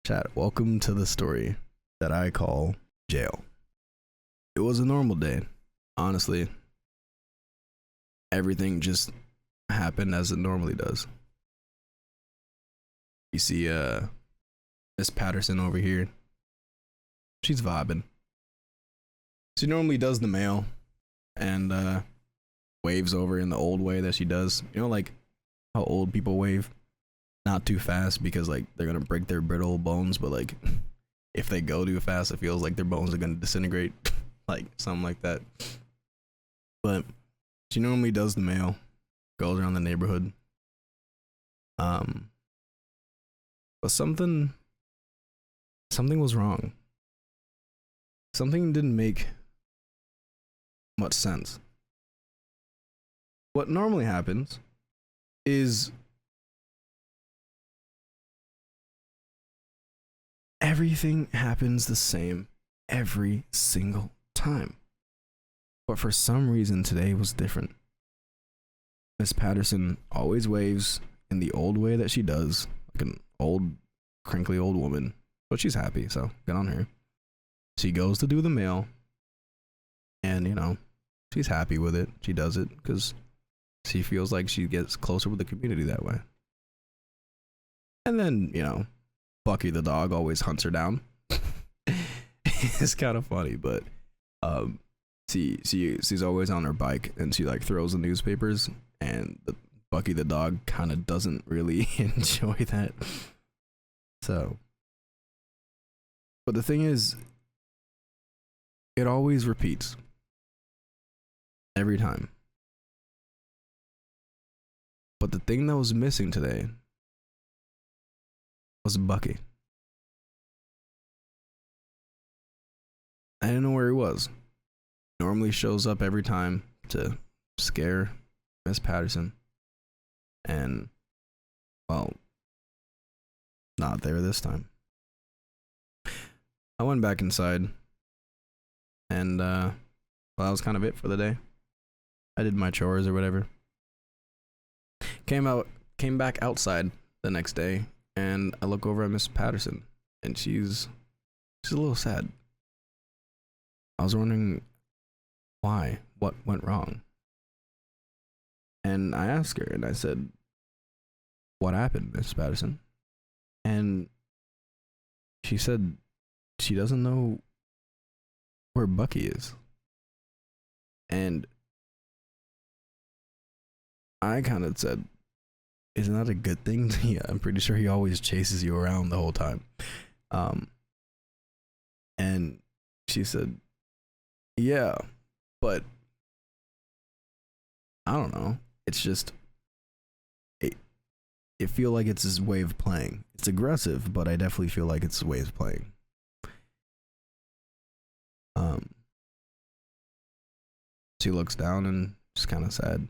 Chat, welcome to the story that I call jail. It was a normal day. Honestly, everything just happened as it normally does. You see Miss Patterson over here. She's vibing. She normally does the mail and waves over in the old way that she does. You know, like how old people wave? Not too fast because like they're gonna break their brittle bones, but like if they go too fast, it feels like their bones are gonna disintegrate, like something like that. But she normally does the mail, goes around the neighborhood. But something was wrong. Something didn't make much sense. What normally happens is everything happens the same every single time. But for some reason today was different. Miss Patterson always waves in the old way that she does, like an old, crinkly old woman. But she's happy, so good on her. She goes to do the mail, and you know, she's happy with it. She does it because she feels like she gets closer with the community that way. And then, you know, Bucky the dog always hunts her down. It's kind of funny, but she's always on her bike and she like throws the newspapers, and Bucky the dog kind of doesn't really enjoy that. So, but the thing is, it always repeats every time. But the thing that was missing today was Bucky. I didn't know where he was. Normally shows up every time to scare Miss Patterson. And, well, not there this time. I went back inside. And, well, that was kind of it for the day. I did my chores or whatever. Came back outside the next day. And I look over at Miss Patterson, and she's a little sad. I was wondering why, what went wrong. And I asked her, and I said, "What happened, Miss Patterson?" And she said she doesn't know where Bucky is. And I kind of said, isn't that a good thing? Yeah, I'm pretty sure he always chases you around the whole time. And she said, yeah, but I don't know. It's just, it feel like it's his way of playing. It's aggressive, but I definitely feel like it's his way of playing. She looks down and she's kind of sad.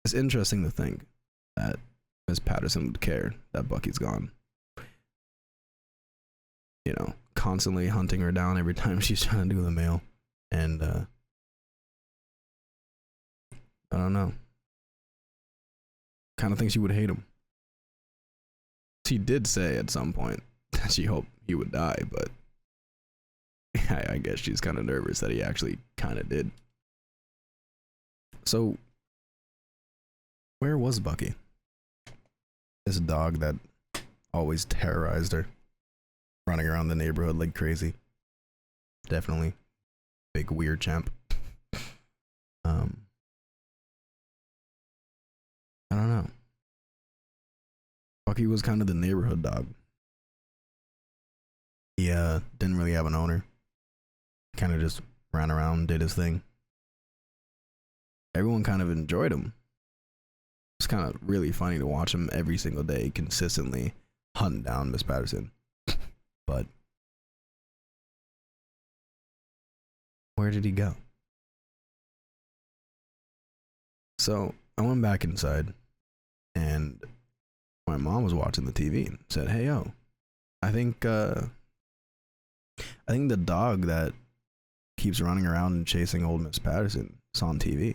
It's interesting to think that Miss Patterson would care that Bucky's gone. You know, constantly hunting her down every time she's trying to do the mail. And, I don't know. Kind of think she would hate him. She did say at some point that she hoped he would die, but I guess she's kind of nervous that he actually kind of did. So, where was Bucky? This dog that always terrorized her, running around the neighborhood like crazy. Definitely big weird champ. I don't know. Bucky was kind of the neighborhood dog. He didn't really have an owner. Kind of just ran around, did his thing. Everyone kind of enjoyed him. It's kind of really funny to watch him every single day consistently hunt down Miss Patterson. But where did he go? So I went back inside, and my mom was watching the TV and said, "Hey, yo, I think the dog that keeps running around and chasing old Miss Patterson is on TV."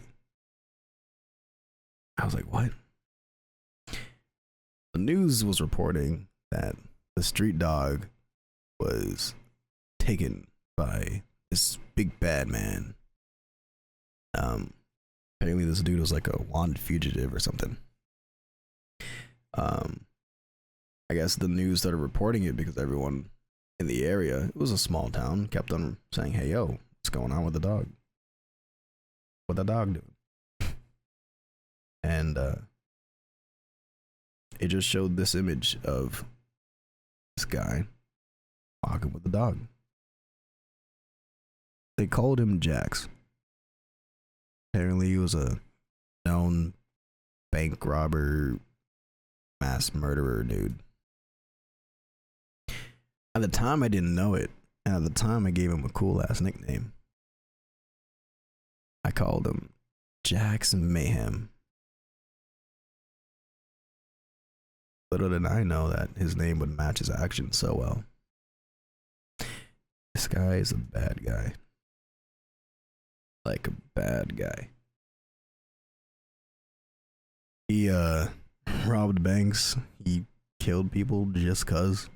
I was like, what? The news was reporting that the street dog was taken by this big bad man. Apparently this dude was like a wanted fugitive or something. I guess the news started reporting it because everyone in the area, it was a small town, kept on saying, hey, yo, what's going on with the dog? What the dog doing? And it just showed this image of this guy walking with the dog. They called him Jax. Apparently he was a known bank robber, mass murderer dude. At the time I didn't know it, and at the time I gave him a cool ass nickname. I called him Jax Mayhem. Little did I know that his name would match his actions so well. This guy is a bad guy. Like a bad guy. He robbed banks. He killed people just cause.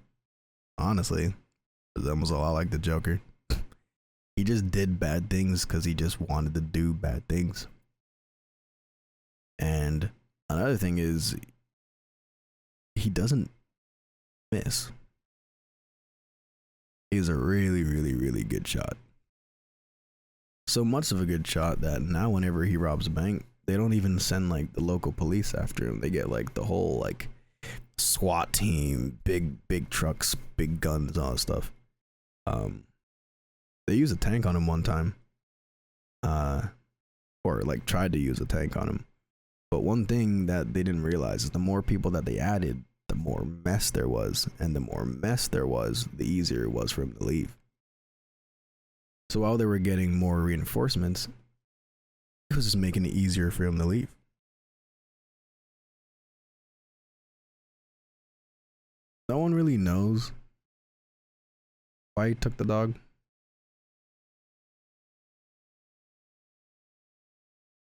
Honestly, it's almost a lot like the Joker. He just did bad things because he just wanted to do bad things. And another thing is, he doesn't miss. He's a really, really, really good shot. So much of a good shot that now whenever he robs a bank, they don't even send like the local police after him. They get like the whole like SWAT team, big trucks, big guns, all that stuff. They used a tank on him one time, or like tried to use a tank on him. But one thing that they didn't realize is the more people that they added, the more mess there was, and the more mess there was, the easier it was for him to leave. So while they were getting more reinforcements, it was just making it easier for him to leave. No one really knows why he took the dog.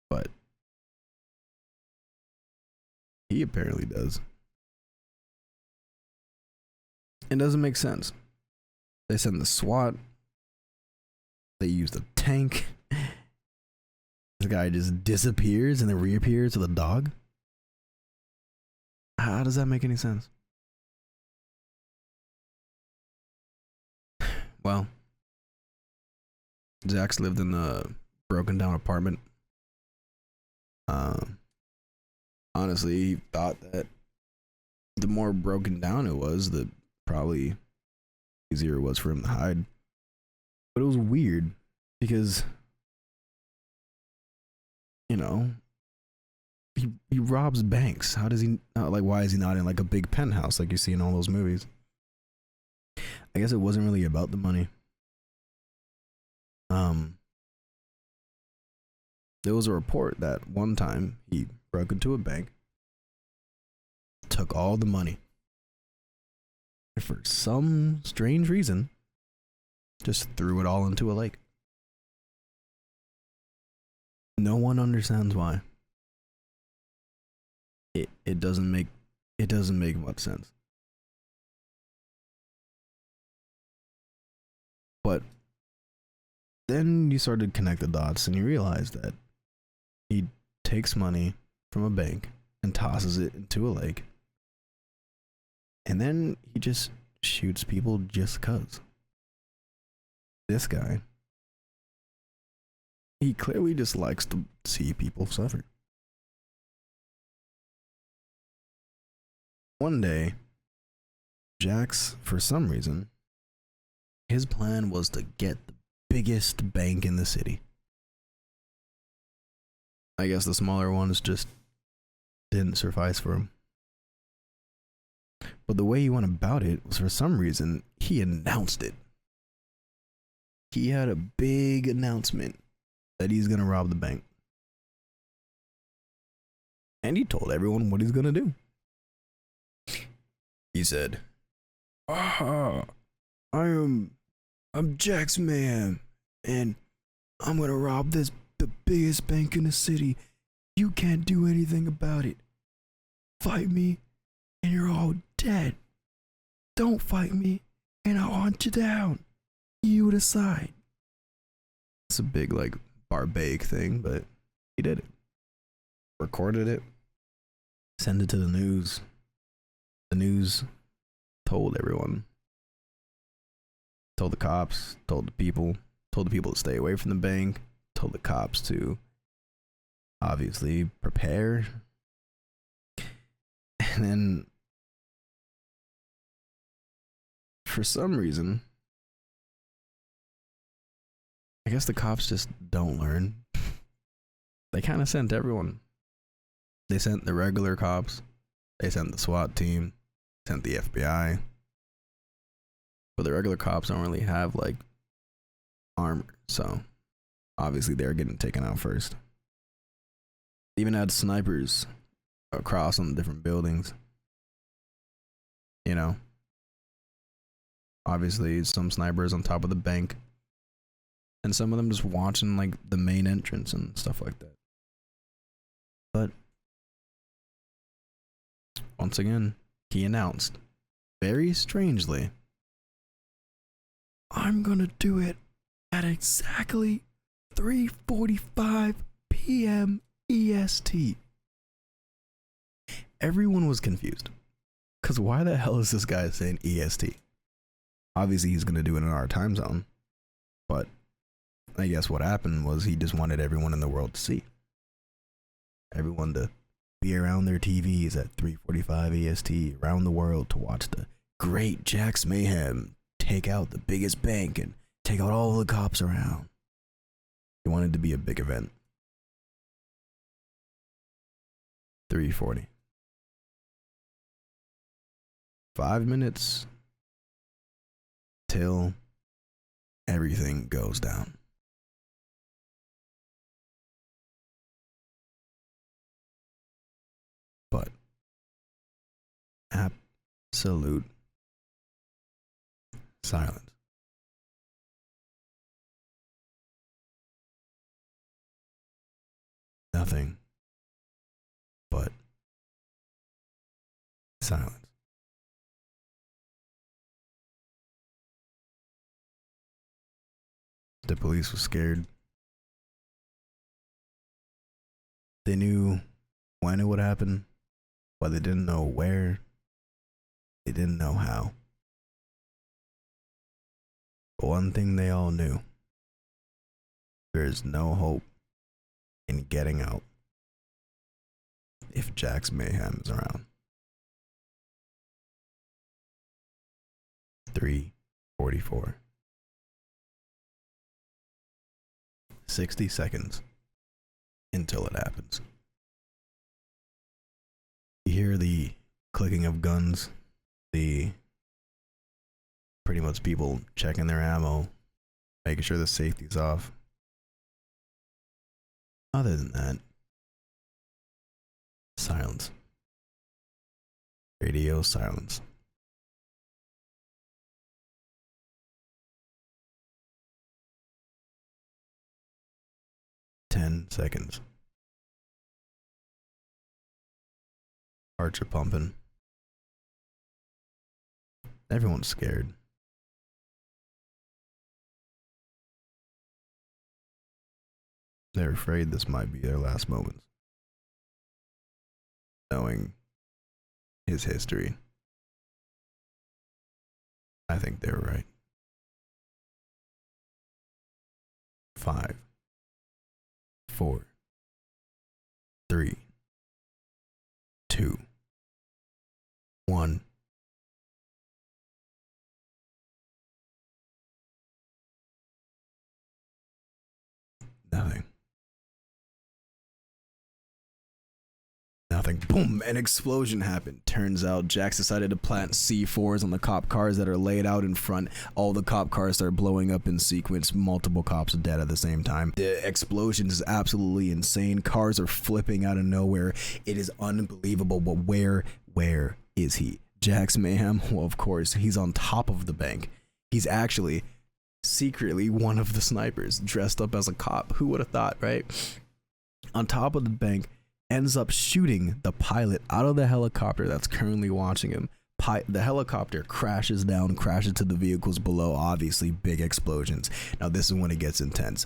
But he apparently does. It doesn't make sense. They send the SWAT. They use the tank. This guy just disappears and then reappears with a dog. How does that make any sense? Well, Jax lived in a broken down apartment. Honestly, he thought that the more broken down it was, the probably easier it was for him to hide. But it was weird because, you know, he robs banks. How does he like? Why is he not in like a big penthouse like you see in all those movies? I guess it wasn't really about the money. There was a report that one time he broke into a bank, took all the money, and for some strange reason, just threw it all into a lake. No one understands why. It doesn't make much sense. But then you started to connect the dots and you realize that he takes money from a bank and tosses it into a lake. And then he just shoots people just cuz. This guy, he clearly just likes to see people suffer. One day, Jax, for some reason, his plan was to get the biggest bank in the city. I guess the smaller ones just didn't suffice for him. But the way he went about it was, for some reason, he announced it. He had a big announcement that he's gonna rob the bank. And he told everyone what he's gonna do. He said, I'm Jax Mayhem, and I'm gonna rob the biggest bank in the city. You can't do anything about it. Fight me, and you're all dead. Don't fight me, and I'll hunt you down. You decide. It's a big, like, barbaric thing, but he did it. Recorded it. Send it to the news. The news told everyone. Told the cops, told the people to stay away from the bank, told the cops to obviously prepare. And then for some reason, I guess the cops just don't learn. They kind of sent everyone. They sent the regular cops, they sent the SWAT team, sent the FBI. But the regular cops don't really have like armor, so obviously they're getting taken out first. They even had snipers across on different buildings. You know, obviously some snipers on top of the bank, and some of them just watching like the main entrance and stuff like that. But once again, he announced, very strangely, I'm gonna do it at exactly 3:45 p.m. EST. Everyone was confused. Because why the hell is this guy saying EST? Obviously, he's gonna do it in our time zone. But I guess what happened was he just wanted everyone in the world to see. Everyone to be around their TVs at 3:45 EST around the world to watch the great Jax Mayhem take out the biggest bank and take out all the cops around. He wanted to be a big event. 3:40. 5 minutes till everything goes down. But absolute silence. Nothing but silence. The police was scared. They knew when it would happen, but they didn't know where. They didn't know how. But one thing they all knew: there is no hope in getting out if Jax Mayhem is around. 3:44. 60 seconds until it happens. You hear the clicking of guns, the pretty much people checking their ammo, making sure the safety's off. Other than that, silence. Radio silence. Ten seconds. Hearts are pumping. Everyone's scared. They're afraid this might be their last moments. Knowing his history, I think they were right. 5, 4, 3, 2, 1. Nothing. Nothing. Boom! An explosion happened. Turns out Jax decided to plant C4s on the cop cars that are laid out in front. All the cop cars start blowing up in sequence. Multiple cops are dead at the same time. The explosion is absolutely insane. Cars are flipping out of nowhere. It is unbelievable. But where is he? Jax Mayhem? Well, of course, he's on top of the bank. He's actually secretly one of the snipers dressed up as a cop. Who would have thought, right? On top of the bank, ends up shooting the pilot out of the helicopter that's currently watching him. The helicopter crashes down, crashes to the vehicles below. Obviously, big explosions. Now, this is when it gets intense.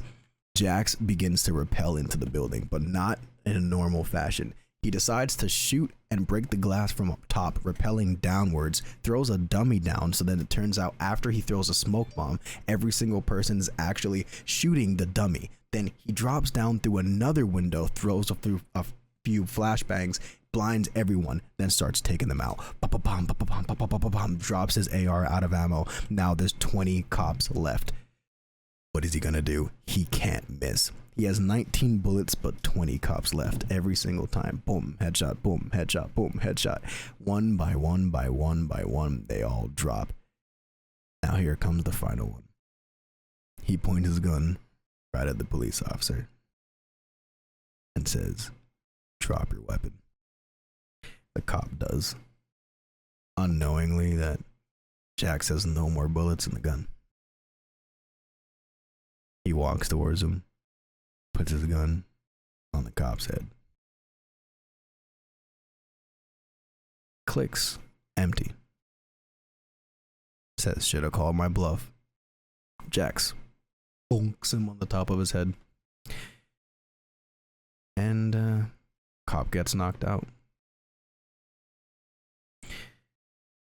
Jax begins to rappel into the building, but not in a normal fashion. He decides to shoot and break the glass from up top, rappelling downwards, throws a dummy down, so then it turns out after he throws a smoke bomb, every single person is actually shooting the dummy. Then he drops down through another window, throws a few flashbangs, blinds everyone, then starts taking them out. Drops his AR out of ammo. Now there's 20 cops left. What is he gonna do? He can't miss. He has 19 bullets, but 20 cops left every single time. Boom, headshot, boom, headshot, boom, headshot. One by one, by one, by one, they all drop. Now here comes the final one. He points his gun right at the police officer and says, "Drop your weapon." The cop does, unknowingly that Jax has no more bullets in the gun. He walks towards him, puts his gun on the cop's head. Clicks, empty. Says, "Should have called my bluff." Jax bonks him on the top of his head. And cop gets knocked out.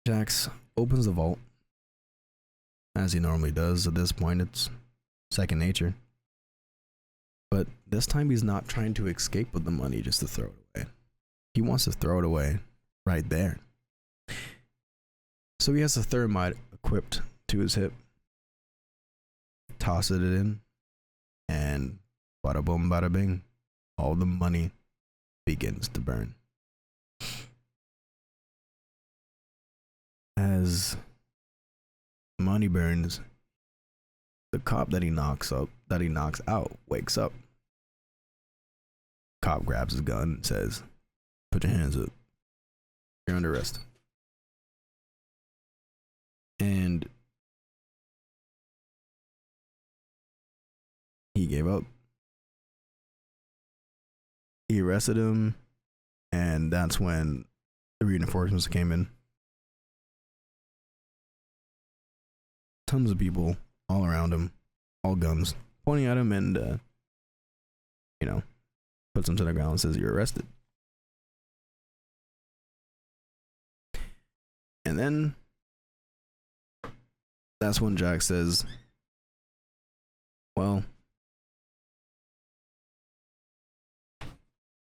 Jax opens the vault, as he normally does. At this point, it's second nature. But this time he's not trying to escape with the money just to throw it away. He wants to throw it away right there. So he has a thermite equipped to his hip, tosses it in, and bada boom, bada bing, all the money begins to burn. As money burns, the cop that he knocks out, wakes up. Cop grabs his gun and says, "Put your hands up. You're under arrest." And he gave up. He arrested him, and that's when the reinforcements came in. Tons of people all around him, all guns, pointing at him, and puts him to the ground and says, "You're arrested." And then that's when Jax says, "Well,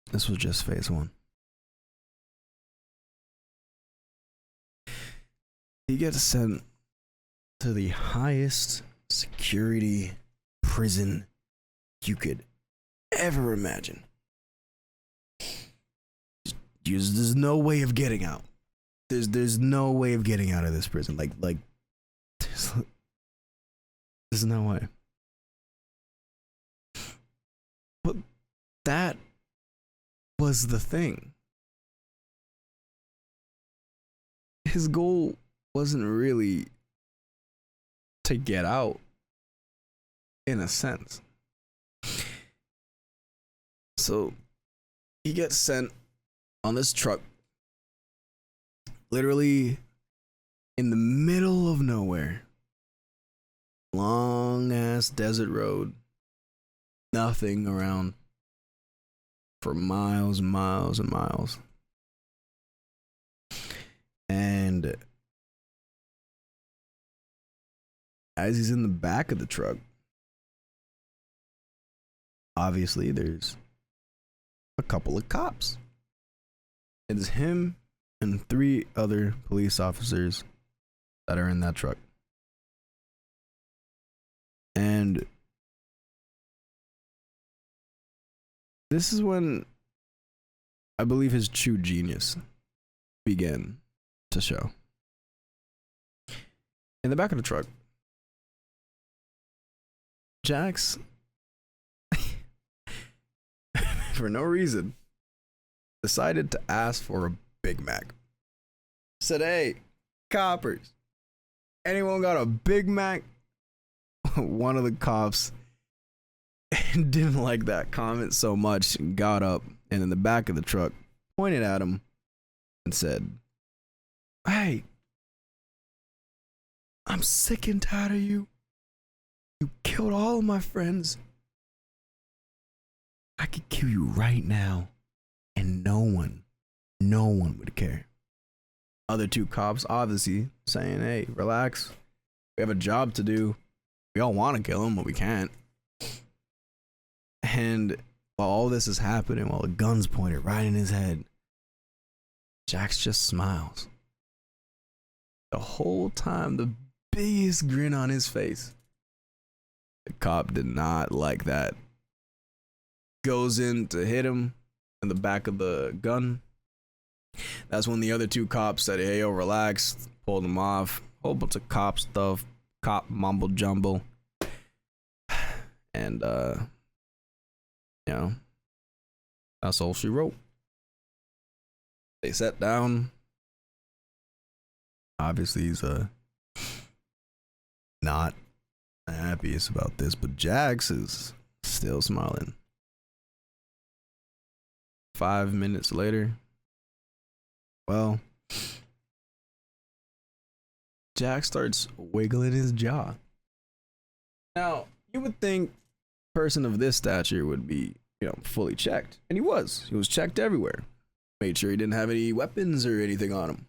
this was just phase one." He gets sent to the highest security prison you could ever imagine. There's no way of getting out. There's no way of getting out of this prison. Like there's no way. But that was the thing. His goal wasn't really to get out, in a sense. So he gets sent on this truck, literally in the middle of nowhere, long ass desert road, nothing around for miles and miles and miles. And as he's in the back of the truck, obviously there's a couple of cops. It's him and 3 other police officers that are in that truck. And this is when I believe his true genius began to show. In the back of the truck, Jax, for no reason, decided to ask for a Big Mac. Said, "Hey, coppers, anyone got a Big Mac?" One of the cops didn't like that comment so much and got up and in the back of the truck pointed at him and said, "Hey, I'm sick and tired of you. You killed all of my friends. I could kill you right now, and no one would care. Other two cops obviously saying, hey, relax. We have a job to do. We all want to kill him, but we can't. And while all this is happening, while the gun's pointed right in his head, Jax just smiles. The whole time, the biggest grin on his face. The cop did not like that. Goes in to hit him in the back of the gun. That's when the other two cops said, hey, yo, relax. Pulled him off. Whole bunch of cop stuff. Cop mumble jumble. And, you know, that's all she wrote. They sat down. Obviously, he's not the happiest about this, but Jax is still smiling. 5 minutes later, well, Jax starts wiggling his jaw. Now, you would think a person of this stature would be, you know, fully checked. And he was. He was checked everywhere. Made sure he didn't have any weapons or anything on him.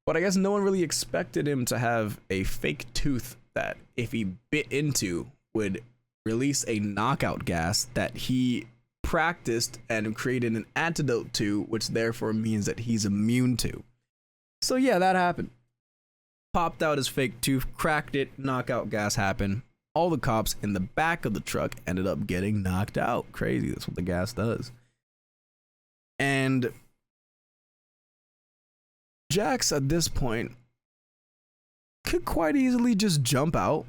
But I guess no one really expected him to have a fake tooth that, if he bit into, would release a knockout gas that he practiced and created an antidote to, which therefore means that he's immune to. So yeah, that happened. Popped out his fake tooth, cracked it, knockout gas happened. All the cops in the back of the truck ended up getting knocked out. Crazy, that's what the gas does. And Jax at this point could quite easily just jump out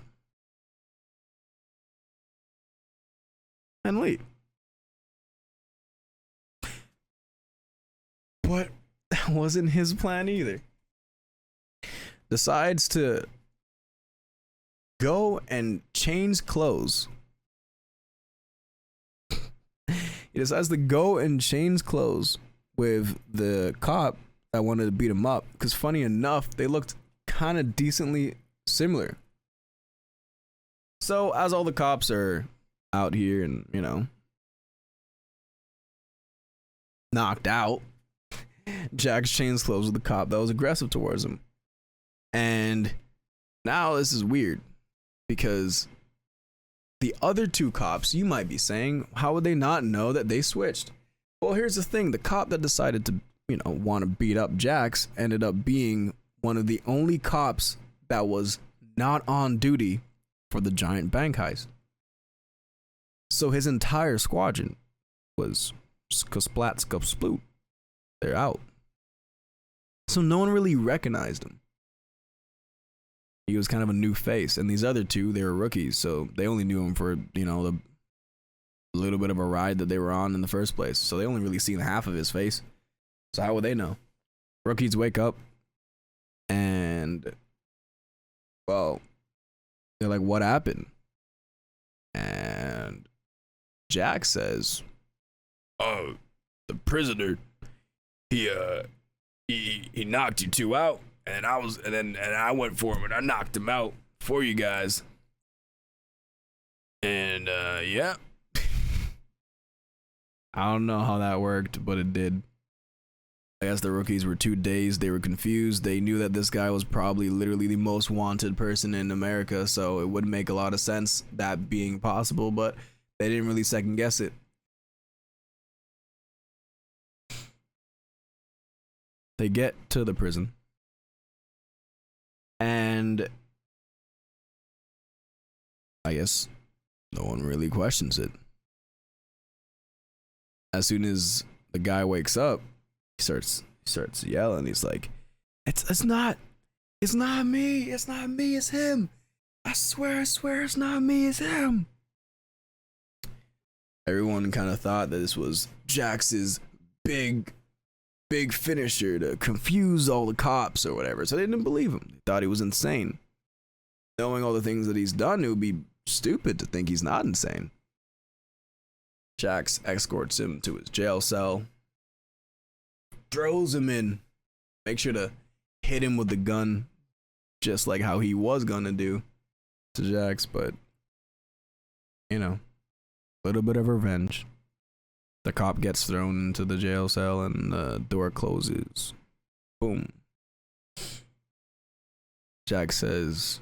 and leave. But that wasn't his plan either. Decides to go and change clothes. He decides to go and change clothes with the cop that wanted to beat him up, because funny enough, they looked kind of decently similar. So as all the cops are out here and, you know, knocked out, Jax changed clothes with the cop that was aggressive towards him. And now this is weird, because the other two cops, you might be saying, how would they not know that they switched? Well, here's the thing. The cop that decided to, you know, want to beat up Jax ended up being one of the only cops that was not on duty for the giant bank heist. So his entire squadron was splat, sploot. They're out. So no one really recognized him. He was kind of a new face, and these other two, they were rookies, so they only knew him for, you know, the little bit of a ride that they were on in the first place. So they only really seen half of his face. So how would they know? Rookies wake up, and, well, they're like, what happened? And Jax says, oh, the prisoner, he knocked you two out. And I went for him and I knocked him out for you guys. And yeah. I don't know how that worked, but it did. I guess the rookies were too dazed, they were confused. They knew that this guy was probably literally the most wanted person in America, so it would make a lot of sense that being possible, but they didn't really second guess it. They get to the prison. And I guess no one really questions it. As soon as the guy wakes up, he starts yelling. He's like, it's not me, it's him. I swear, it's not me, it's him. Everyone kind of thought that this was Jax's big finisher to confuse all the cops or whatever, so they didn't believe him. They thought he was insane. Knowing all the things that he's done, it would be stupid to think he's not insane. Jax escorts him to his jail cell, throws him in, make sure to hit him with the gun, just like how he was gonna do to Jax, but you know, a little bit of revenge. The cop gets thrown into the jail cell and the door closes. Boom. Jax says,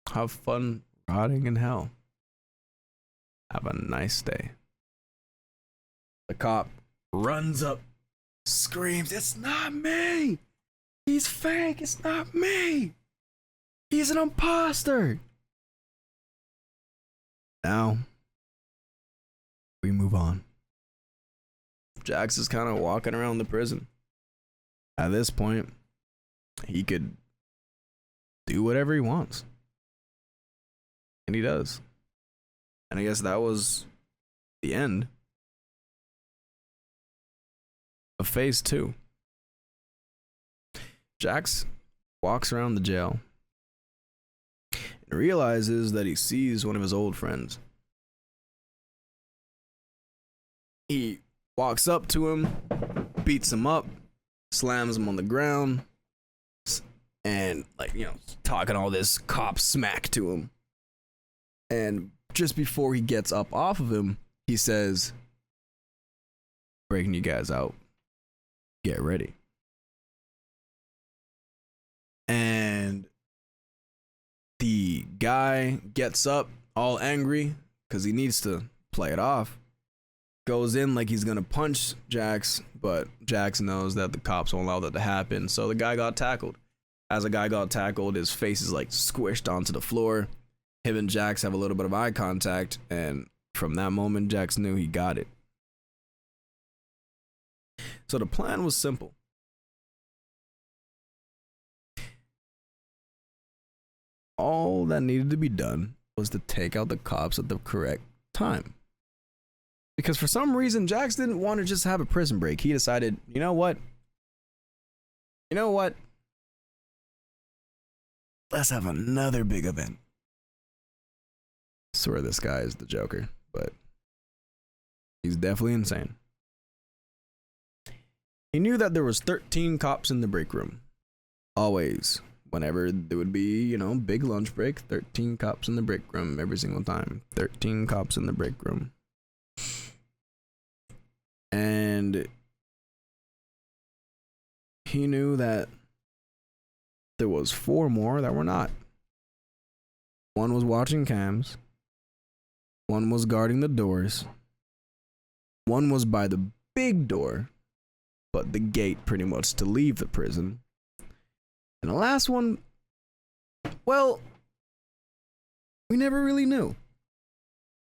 "Have fun rotting in hell. Have a nice day." The cop runs up, screams, "It's not me! He's fake! It's not me! He's an imposter!" Now, we move on. Jax is kind of walking around the prison. At this point, he could do whatever he wants. And he does. And I guess that was the end of phase 2. Jax walks around the jail and realizes that he sees one of his old friends. He walks up to him, beats him up, slams him on the ground, and talking all this cop smack to him. And just before he gets up off of him, he says, "Breaking you guys out. Get ready." And the guy gets up all angry because he needs to play it off. Goes in like he's gonna punch Jax, but Jax knows that the cops won't allow that to happen, so the guy got tackled. As the guy got tackled, his face is like squished onto the floor. Him and Jax have a little bit of eye contact, and from that moment, Jax knew he got it. So the plan was simple. All that needed to be done was to take out the cops at the correct time. Because for some reason, Jax didn't want to just have a prison break. He decided, you know what? Let's have another big event. I swear this guy is the Joker, but he's definitely insane. He knew that there was 13 cops in the break room. Always. Whenever there would be, big lunch break, 13 cops in the break room every single time. 13 cops in the break room. And he knew that there was 4 more that were not. One was watching cams. One was guarding the doors. One was by the big door, but the gate pretty much to leave the prison. And the last one, well, we never really knew.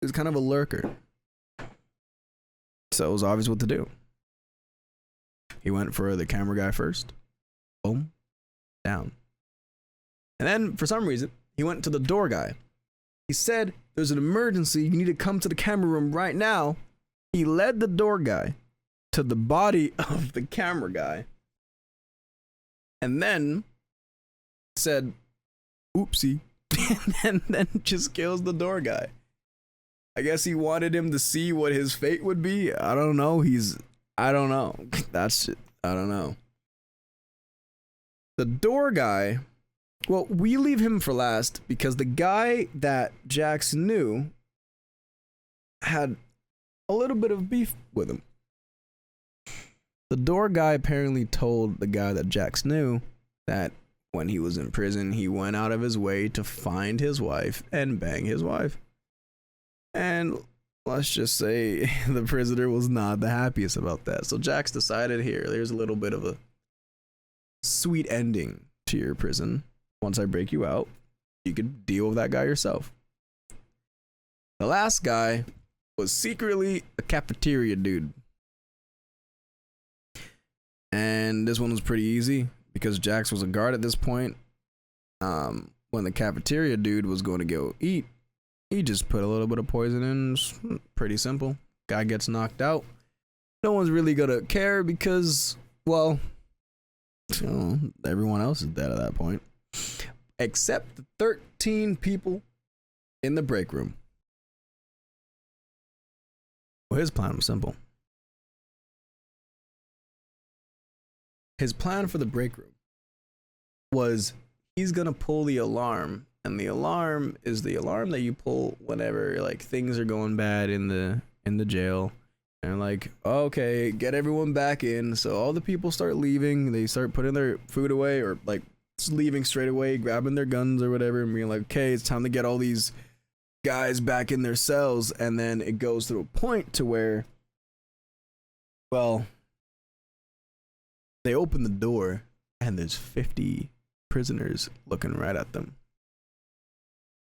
It was kind of a lurker. So it was obvious what to do. He went for the camera guy first. Boom. Down. And then, for some reason, he went to the door guy. He said, "There's an emergency. You need to come to the camera room right now." He led the door guy to the body of the camera guy. And then said, "Oopsie." and then just kills the door guy. I guess he wanted him to see what his fate would be. I don't know. I don't know. I don't know. The door guy, well, we leave him for last because the guy that Jax knew had a little bit of beef with him. The door guy apparently told the guy that Jax knew that when he was in prison, he went out of his way to find his wife and bang his wife. And let's just say the prisoner was not the happiest about that. So Jax decided, there's a little bit of a sweet ending to your prison. Once I break you out, you could deal with that guy yourself. The last guy was secretly a cafeteria dude. And this one was pretty easy because Jax was a guard at this point. When the cafeteria dude was going to go eat, he just put a little bit of poison in. Pretty simple. Guy gets knocked out. No one's really gonna care because, well, everyone else is dead at that point. Except the 13 people in the break room. Well, his plan was simple. his plan for the break room was he's gonna pull the alarm, and the alarm is the alarm that you pull whenever like things are going bad in the jail. And like, okay, get everyone back in. So all the people start leaving. They start putting their food away, or like just leaving straight away, grabbing their guns or whatever, and being like, okay, it's time to get all these guys back in their cells. And then it goes to a point to where, well, they open the door and there's 50 prisoners looking right at them.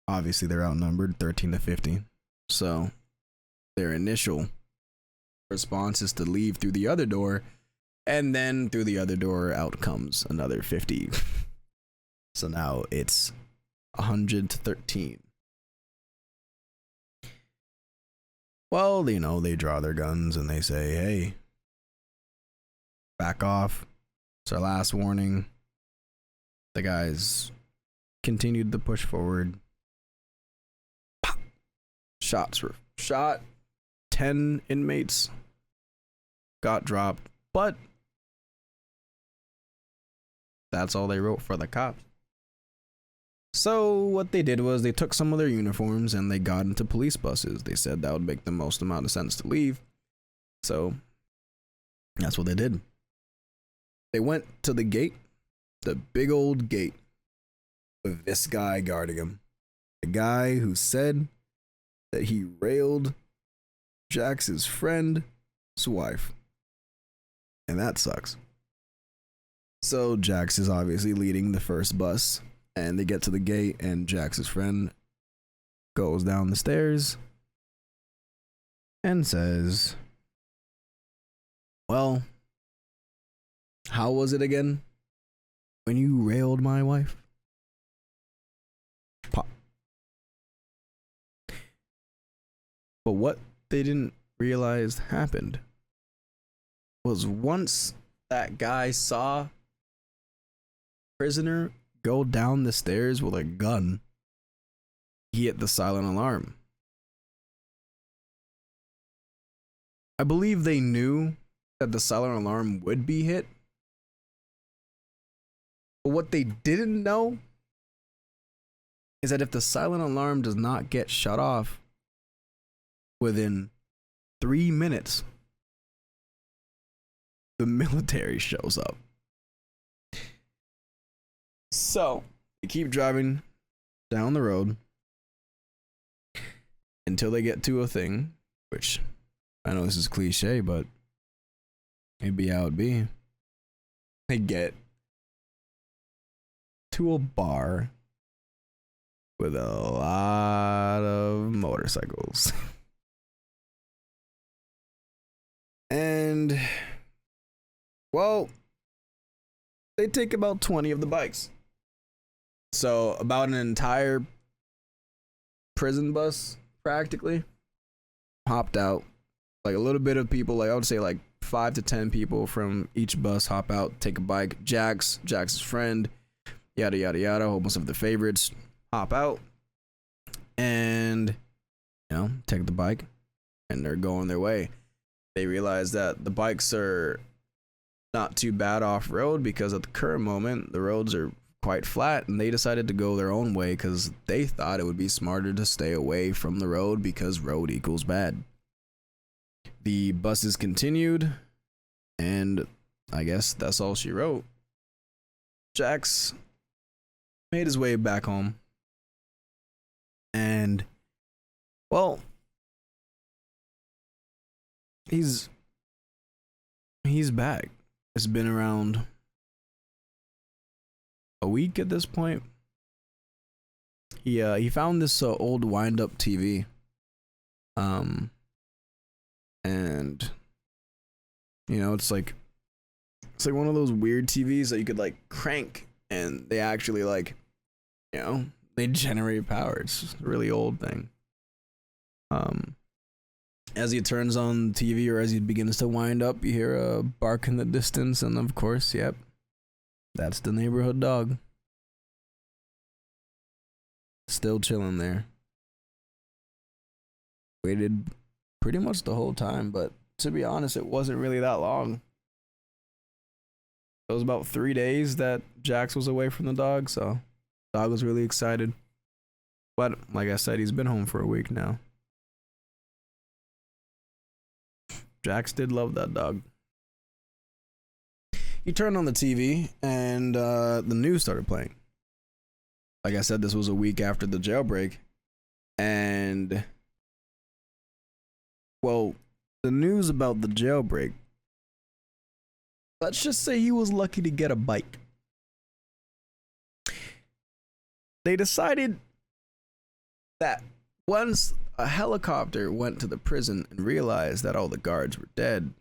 Obviously, they're outnumbered 13 to 15. So their initial response is to leave through the other door, and then through the other door out comes another 50. So now it's 100 to 13. Well, you know, they draw their guns and they say, hey, back off. It's our last warning. The guys continued to push forward. Pop. Shots were shot. 10 inmates got dropped, but that's all they wrote for the cops. So what they did was they took some of their uniforms and they got into police buses. They said that would make the most amount of sense to leave. So that's what they did. They went to the gate, the big old gate, with this guy guarding him. The guy who said that he railed Jax's friend's wife. And that sucks. So Jax is obviously leading the first bus, and they get to the gate, and Jax's friend goes down the stairs and says, well, how was it again when you railed my wife? Pop. But what they didn't realize happened was once that guy saw prisoner go down the stairs with a gun, he hit the silent alarm. I believe they knew that the silent alarm would be hit, but what they didn't know is that if the silent alarm does not get shut off within 3 minutes, the military shows up. So they keep driving down the road until they get to a thing, which I know this is cliche, but it'd be how it be. They get to a bar with a lot of motorcycles. And, well, they take about 20 of the bikes. So about an entire prison bus, practically, hopped out. Like a little bit of people, like I would say like 5 to 10 people from each bus hop out, take a bike. Jax's friend, yada, yada, yada, a whole bunch of the favorites hop out and, you know, take the bike, and they're going their way. They realize that the bikes are not too bad off-road because at the current moment, the roads are quite flat, and they decided to go their own way because they thought it would be smarter to stay away from the road because road equals bad. The buses continued, and I guess that's all she wrote. Jax made his way back home, and, well, he's back. It's been around a week at this point. He found this old wind-up TV, and you know, it's like one of those weird TVs that you could like crank, and they actually like, you know, they generate power. It's just a really old thing. As he turns on TV, or as he begins to wind up, you hear a bark in the distance, and of course, yep, that's the neighborhood dog. Still chilling there. Waited pretty much the whole time, but to be honest, it wasn't really that long. It was about 3 days that Jax was away from the dog, so dog was really excited. But like I said, he's been home for a week now. Jax did love that dog. He turned on the TV and the news started playing. Like I said, this was a week after the jailbreak. And, well, the news about the jailbreak, let's just say he was lucky to get a bike. They decided that once a helicopter went to the prison and realized that all the guards were dead,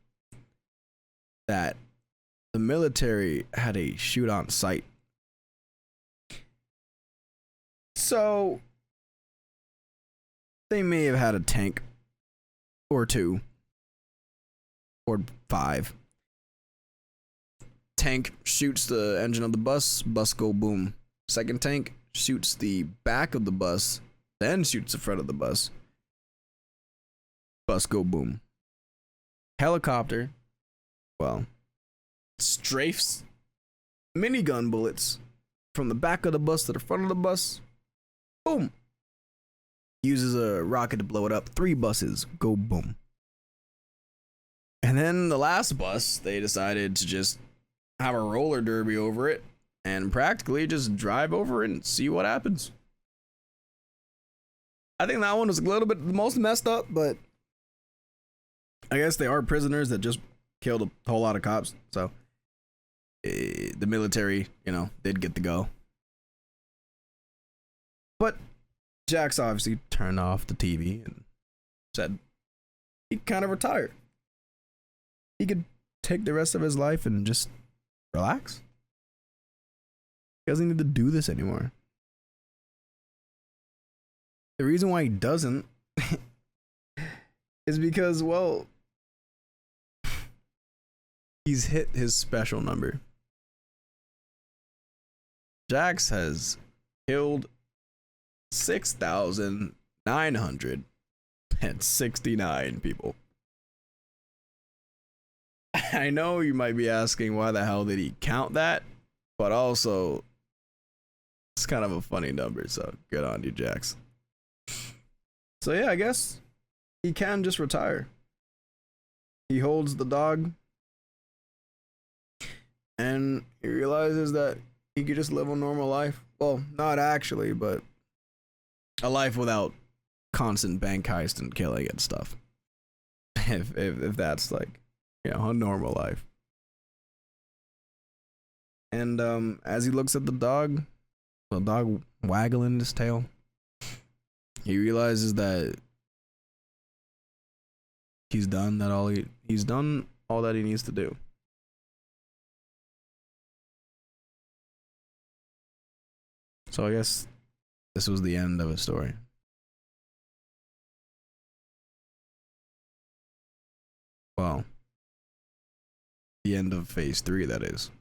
that the military had a shoot on sight. So they may have had a tank or two or 5. Tank shoots the engine of the bus go boom. Second tank shoots the back of the bus, then shoots the front of the bus go boom. Helicopter, well, strafes minigun bullets from the back of the bus to the front of the bus, boom. Uses a rocket to blow it up. 3 buses go boom. And then the last bus, they decided to just have a roller derby over it and practically just drive over it and see what happens. I think that one was a little bit the most messed up, but I guess they are prisoners that just killed a whole lot of cops. So the military, did get to go. But Jax obviously turned off the TV and said he'd kind of retire. He could take the rest of his life and just relax. He doesn't need to do this anymore. The reason why he doesn't is because, well, he's hit his special number. Jax has killed 6,969 people. I know you might be asking why the hell did he count that, but also it's kind of a funny number, so good on you, Jax. So yeah, I guess he can just retire. He holds the dog and he realizes that he could just live a normal life. Well, not actually, but a life without constant bank heist and killing and stuff. If that's like, a normal life. And as he looks at the dog waggling his tail, he realizes that he's done all that he needs to do. So I guess this was the end of his story. Well, the end of phase 3, that is.